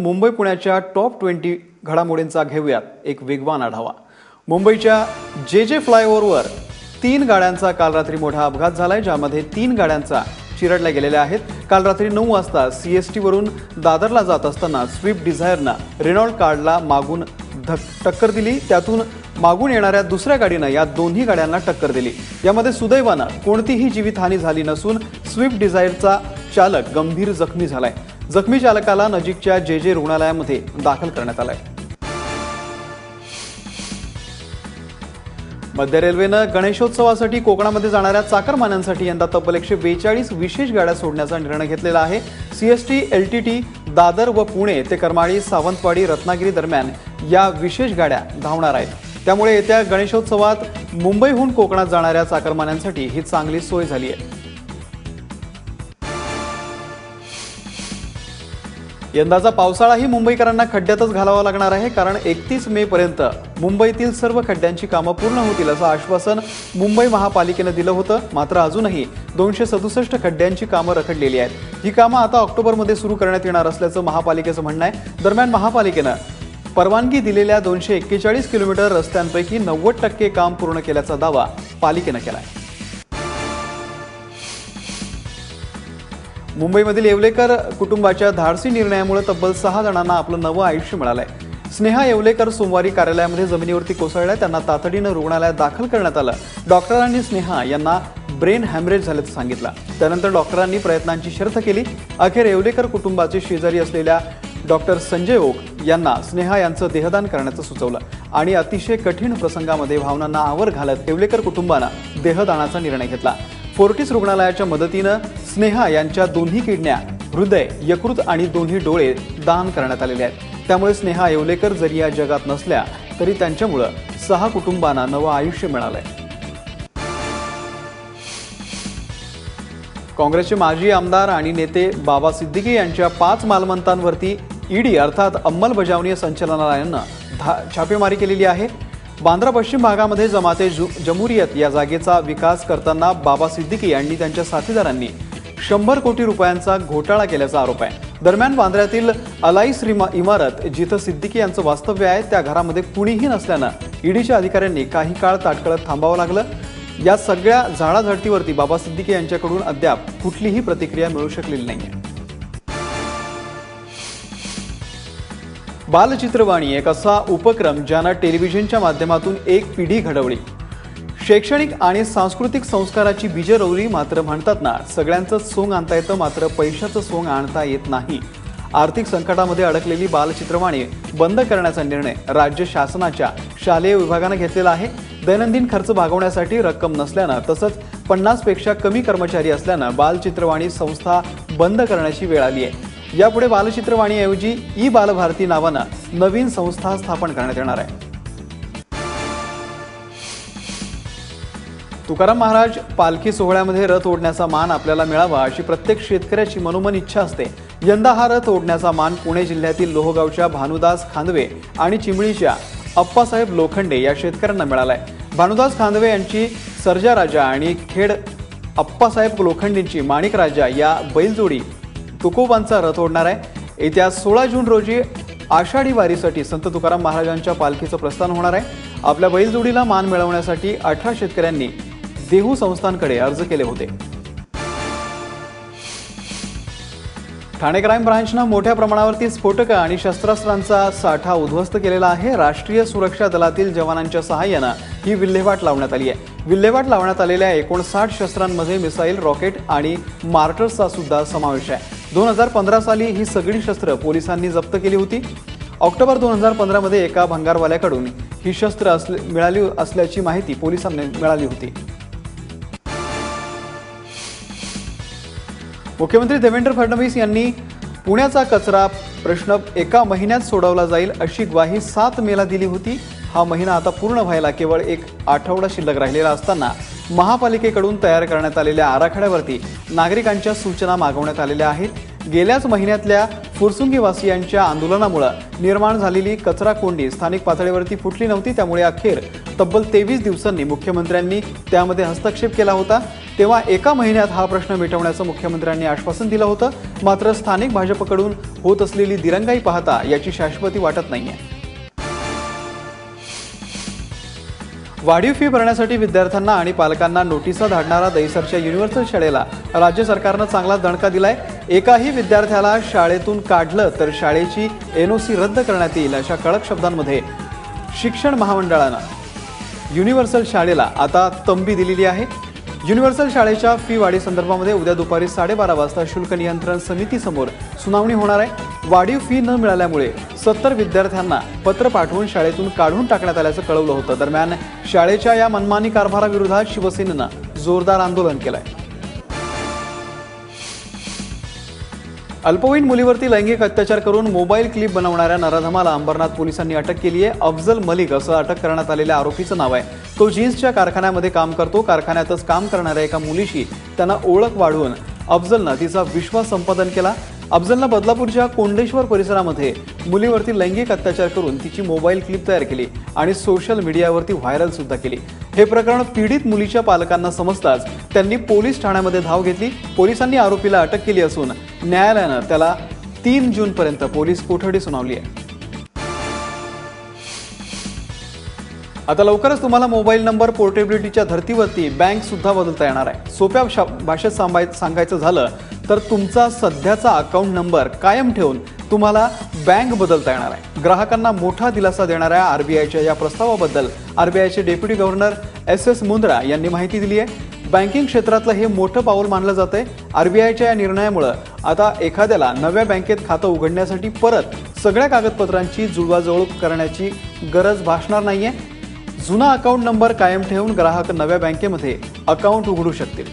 मुंबई पुण्याच्या टॉप 20 घडामोडींचा घेऊयात एक वेगवान आढावा। मुंबईच्या जे फ्लायओव्हरवर 3 गाड्यांचा काल रात्री मोठा अपघात झालाय, ज्यामध्ये 3 गाड्यांचा चिरडल्या गेलेल्या आहेत। काल रात्री 9 वाजता सीएसटी वरून दादरला जात असताना स्विफ्ट डिझायरनं रेनॉल्ड कारला मागून टक्कर दिली। त्यातून मागून येणाऱ्या दुसऱ्या गाडीनं या दोन्ही गाड्यांना टक्कर दिली। यामध्ये सुदैवानं कोणतीही जीवितहानी झाली नसून स्विफ्ट डिझायरचा चालक गंभीर जखमी झालाय। जखमी चालकाला नजीकच्या जे रुग्णालयामध्ये दाखल करण्यात आलंय। मध्य रेल्वेनं गणेशोत्सवासाठी कोकणामध्ये जाणाऱ्या चाकरमान्यांसाठी यंदा तब्बल 142 विशेष गाड्या सोडण्याचा निर्णय घेतलेला आहे। सीएसटी एलटीटी दादर व पुणे ते करमाळी सावंतवाडी रत्नागिरी दरम्यान या विशेष गाड्या धावणार आहेत। त्यामुळे येत्या गणेशोत्सवात मुंबईहून कोकणात जाणाऱ्या चाकरमान्यांसाठी ही चांगली सोय झाली आहे। यंदाचा पावसाळाही मुंबईकरांना खड्ड्यातच घालावा लागणार आहे, कारण 31 मे पर्यंत मुंबईतील सर्व खड्ड्यांची कामं पूर्ण होतील असं आश्वासन मुंबई महापालिकेने दिलं होतं। मात्र अजूनही 267 खड्ड्यांची कामं रखडलेली आहेत। ही कामं आता ऑक्टोबरमध्ये सुरू करण्यात येणार असल्याचं महापालिकेचं म्हणणं आहे। दरम्यान महापालिकेनं परवानगी दिलेल्या 241 किलोमीटर रस्त्यांपैकी 90% काम पूर्ण केल्याचा दावा पालिकेनं केलाय। मुंबईमधील येवलेकर कुटुंबाच्या धाडसी निर्णयामुळे तब्बल 6 जणांना आपलं नवं आयुष्य मिळालंय। स्नेहा येवलेकर सोमवारी कार्यालयामध्ये जमिनीवरती कोसळल्या, त्यांना तातडीनं रुग्णालयात दाखल करण्यात आलं। डॉक्टरांनी स्नेहा यांना ब्रेन हॅमरेज झाल्याचं सांगितलं। त्यानंतर डॉक्टरांनी प्रयत्नांची शर्थ केली। अखेर येवलेकर कुटुंबाचे शेजारी असलेल्या डॉक्टर संजय ओक यांना स्नेहा यांचं देहदान करण्याचं सुचवलं आणि अतिशय कठीण प्रसंगामध्ये भावनांना आवर घालत येवलेकर कुटुंबानं देहदानाचा निर्णय घेतला। फोर्टिस रुग्णालयाच्या मदतीनं स्नेहा यांच्या दोन्ही किडन्या, हृदय, यकृत आणि दोन्ही डोळे दान करण्यात आलेले आहेत। त्यामुळे स्नेहा येवलेकर जरी या जगात नसल्या तरी त्यांच्यामुळे 6 कुटुंबांना नवं आयुष्य मिळालंय। काँग्रेसचे माजी आमदार आणि नेते बाबा सिद्दीकी यांच्या 5 मालमत्तांवरती ईडी अर्थात अंमलबजावणी संचालनालयानं छापेमारी केलेली आहे। बांद्रा पश्चिम भागामध्ये जमाते जमुरियत या जागेचा विकास करताना बाबा सिद्दीकी यांनी त्यांच्या साथीदारांनी 100 कोटी रुपयांचा घोटाळा केल्याचा आरोप आहे। दरम्यान बांद्र्यातील अलाईस इमारत जिथं सिद्दीकी यांचं वास्तव्य आहे त्या घरामध्ये कुणीही नसल्यानं ईडीच्या अधिकाऱ्यांनी काही काळ ताटकळत थांबावं लागलं। या सगळ्या झाडाझडतीवरती बाबा सिद्दीकी यांच्याकडून अद्याप कुठलीही प्रतिक्रिया मिळू शकलेली नाहीये। बालचित्रवाणी एक असा उपक्रम ज्यानं टेलिव्हिजनच्या माध्यमातून एक पिढी घडवली। शैक्षणिक आणि सांस्कृतिक संस्काराची बीज रोवली। मात्र म्हणतात ना, सगळ्यांचं सोंग आणता येतं, मात्र पैशाचं सोंग आणता येत नाही। आर्थिक संकटामध्ये अडकलेली बालचित्रवाणी बंद करण्याचा निर्णय राज्य शासनाच्या शालेय विभागानं घेतलेला आहे। दैनंदिन खर्च भागवण्यासाठी रक्कम नसल्यानं तसंच 50 पेक्षा कमी कर्मचारी असल्यानं बालचित्रवाणी संस्था बंद करण्याची वेळ आली आहे। यापुढे बालचित्रवाणीऐवजी ई बालभारती नावानं नवीन संस्था स्थापन करण्यात येणार आहे। तुकाराम महाराज पालखी सोहळ्यामध्ये रथ ओढण्याचा मान आपल्याला मिळावा अशी प्रत्येक शेतकऱ्याची मनोमन इच्छा असते। यंदा हा रथ ओढण्याचा मान पुणे जिल्ह्यातील लोहगावच्या भानुदास खांदवे आणि चिमळीच्या अप्पासाहेब लोखंडे या शेतकऱ्यांना मिळालाय। भानुदास खांदवे यांची सर्जा राजा आणि खेड अप्पासाहेब लोखंडेंची माणिक राजा या बैलजोडी तुकोबांचा रथ ओढणार आहे। येत्या 16 जून रोजी आषाढी वारीसाठी संत तुकाराम महाराजांच्या पालखीचं प्रस्थान होणार आहे। आपल्या बैलजोडीला मान मिळवण्यासाठी 18 शेतकऱ्यांनी देहू संस्थांकडे अर्ज केले होते। ठाणे क्राईम ब्रांचनं मोठ्या प्रमाणावरती स्फोटकं आणि शस्त्रास्त्रांचा साठा उद्ध्वस्त केलेला आहे। राष्ट्रीय सुरक्षा दलातील जवानांच्या सहाय्यानं ही विल्हेवाट लावण्यात आली आहे। विल्हेवाट लावण्यात आलेल्या 59 शस्त्रांमध्ये मिसाईल, रॉकेट आणि मार्टर्सचा सुद्धा समावेश आहे। 2015 साली ही सगळी शस्त्र पोलिसांनी जप्त केली होती। ऑक्टोबर 2015 मध्ये एका भंगारवाल्याकडून ही शस्त्र मिळाली असल्याची माहिती पोलिसांना मिळाली होती। मुख्यमंत्री देवेंद्र फडणवीस यांनी पुण्याचा कचरा प्रश्न 1 महिन्यात सोडवला जाईल अशी ग्वाही 7 मेला दिली होती। हा महिना आता पूर्ण व्हायला केवळ 1 आठवडा शिल्लक राहिलेला असताना महापालिकेकडून तयार करण्यात आलेल्या आराखड्यावरती नागरिकांच्या सूचना मागवण्यात आलेल्या आहेत। गेल्याच महिन्यातल्या फुरसुंगीवासियांच्या आंदोलनामुळे निर्माण झालेली कचरा कोंडी स्थानिक पातळीवरती फुटली नव्हती, त्यामुळे अखेर तब्बल 23 दिवसांनी मुख्यमंत्र्यांनी त्यामध्ये हस्तक्षेप केला होता। तेव्हा एका महिन्यात हा प्रश्न मिटवण्याचं मुख्यमंत्र्यांनी आश्वासन दिलं होतं, मात्र स्थानिक भाजपकडून होत असलेली दिरंगाई पाहता याची शाश्वती वाटत नाहीये। वाढीव फी भरण्यासाठी विद्यार्थ्यांना आणि पालकांना नोटिसा धाडणारा दहिसरच्या युनिव्हर्सल शाळेला राज्य सरकारनं चांगला दणका दिलाय। एकाही विद्यार्थ्याला शाळेतून काढलं तर शाळेची एनओसी रद्द करण्यात येईल अशा कडक शब्दांमध्ये शिक्षण महामंडळानं युनिव्हर्सल शाळेला आता तंबी दिलेली आहे। युनिव्हर्सल शाळेच्या फी वाढी संदर्भामध्ये उद्या दुपारी 12:30 वाजता शुल्क नियंत्रण समितीसमोर सुनावणी होणार आहे। वाढीव फी न मिळाल्यामुळे 70 विद्यार्थ्यांना पत्र पाठवून शाळेतून काढून टाकण्यात आल्याचं कळवलं होतं। दरम्यान शाळेच्या या मनमानी कारभाराविरोधात शिवसेनेनं जोरदार आंदोलन केलंय। अल्पवयीन मुलीवरती लैंगिक अत्याचार करून मोबाईल क्लिप बनवणाऱ्या नराधमाला अंबरनाथ पोलिसांनी अटक केली आहे। अफजल मलिक असं अटक करण्यात आलेल्या आरोपीचं नाव आहे। तो जीन्सच्या कारखान्यामध्ये काम करतो। कारखान्यातच काम करणाऱ्या एका मुलीशी त्यानं ओळख वाढवून अफजलनं तिचा विश्वास संपादन केला। अफजलनं बदलापूरच्या कोंडेश्वर परिसरामध्ये मुलीवरती लैंगिक अत्याचार करून तिची मोबाईल क्लिप तयार केली आणि सोशल मीडियावरती व्हायरल सुद्धा केली। हे प्रकरण पीडित मुलीच्या पालकांना समजताच त्यांनी पोलीस ठाण्यामध्ये धाव घेतली। पोलिसांनी आरोपीला अटक केली असून न्यायालयानं त्याला 3 जूनपर्यंत पोलीस कोठडी सुनावली आहे। आता लवकरच तुम्हाला मोबाईल नंबर पोर्टेबिलिटीच्या धर्तीवरती बँक सुद्धा बदलता येणार आहे। सोप्या भाषेत सांगायचं झालं तर तुमचा सध्याचा अकाउंट नंबर कायम ठेवून तुम्हाला बँक बदलता येणार आहे। ग्राहकांना मोठा दिलासा देणाऱ्या आरबीआयच्या या प्रस्तावाबद्दल आरबीआयचे डेप्युटी गव्हर्नर एस मुंद्रा यांनी माहिती दिली आहे। बँकिंग क्षेत्रातलं हे मोठं पाऊल मानलं जातंय। आरबीआयच्या या निर्णयामुळे आता एखाद्याला नव्या बँकेत खातं उघडण्यासाठी परत सगळ्या कागदपत्रांची जुळवाजुळव करण्याची गरज भासणार नाहीये। जुना अकाउंट नंबर कायम ठेवून ग्राहक नव्या बँकेमध्ये अकाउंट उघडू शकतील।